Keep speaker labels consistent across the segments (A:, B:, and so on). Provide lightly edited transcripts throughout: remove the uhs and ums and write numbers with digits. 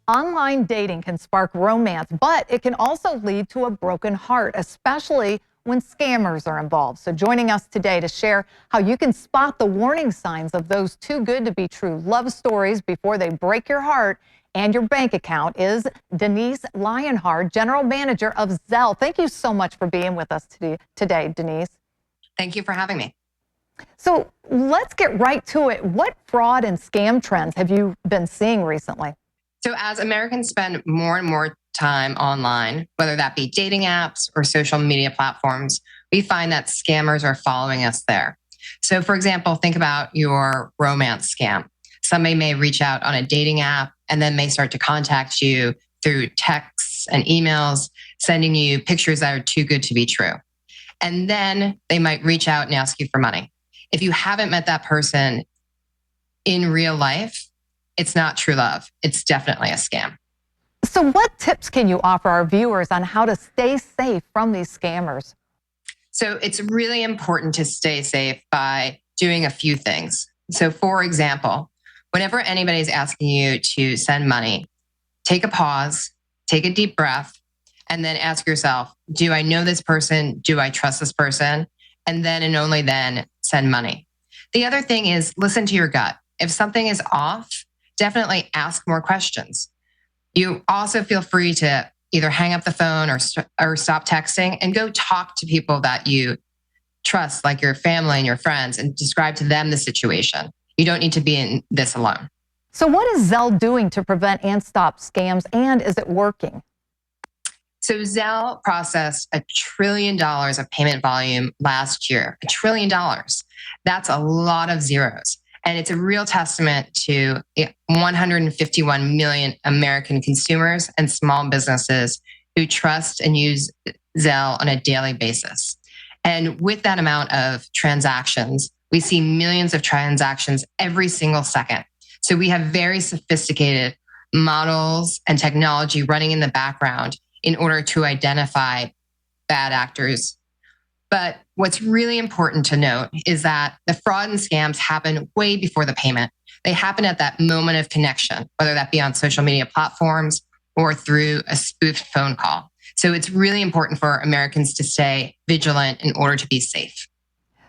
A: Online dating can spark romance, but it can also lead to a broken heart, especially when scammers are involved. So joining us today to share how you can spot the warning signs of those too good to be true love stories before they break your heart and your bank account is Denise Lionheart, General Manager of Zelle. Thank you so much for being with us today, Denise.
B: Thank you for having me.
A: So let's get right to it. What fraud and scam trends have you been seeing recently?
B: So as Americans spend more and more time online, whether that be dating apps or social media platforms, we find that scammers are following us there. So for example, think about your romance scam. Somebody may reach out on a dating app and then may start to contact you through texts and emails, sending you pictures that are too good to be true. And then they might reach out and ask you for money. If you haven't met that person in real life, it's not true love. It's definitely a scam.
A: So what tips can you offer our viewers on how to stay safe from these scammers?
B: So it's really important to stay safe by doing a few things. So for example, whenever anybody's asking you to send money, take a pause, take a deep breath, and then ask yourself, do I know this person? Do I trust this person? And then and only then send money. The other thing is listen to your gut. If something is off, definitely ask more questions. You also feel free to either hang up the phone or stop texting and go talk to people that you trust, like your family and your friends, and describe to them the situation. You don't need to be in this alone.
A: So what is Zelle doing to prevent and stop scams, and is it working?
B: So Zelle processed $1 trillion of payment volume last year. $1 trillion. That's a lot of zeros. And it's a real testament to 151 million American consumers and small businesses who trust and use Zelle on a daily basis. And with that amount of transactions, we see millions of transactions every single second. So we have very sophisticated models and technology running in the background in order to identify bad actors. But what's really important to note is that the fraud and scams happen way before the payment. They happen at that moment of connection, whether that be on social media platforms or through a spoofed phone call. So it's really important for Americans to stay vigilant in order to be safe.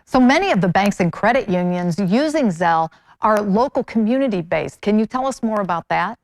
A: So many of the banks and credit unions using Zelle are local community-based. Can you tell us more about that?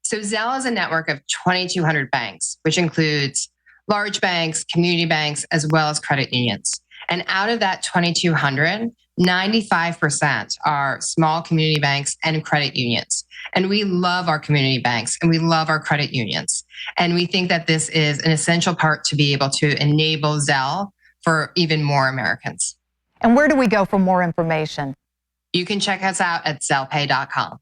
B: So Zelle is a network of 2,200 banks, which includes large banks, community banks, as well as credit unions. And out of that 2,200, 95% are small community banks and credit unions. And we love our community banks and we love our credit unions. And we think that this is an essential part to be able to enable Zelle for even more Americans.
A: And where do we go for more information?
B: You can check us out at zellepay.com.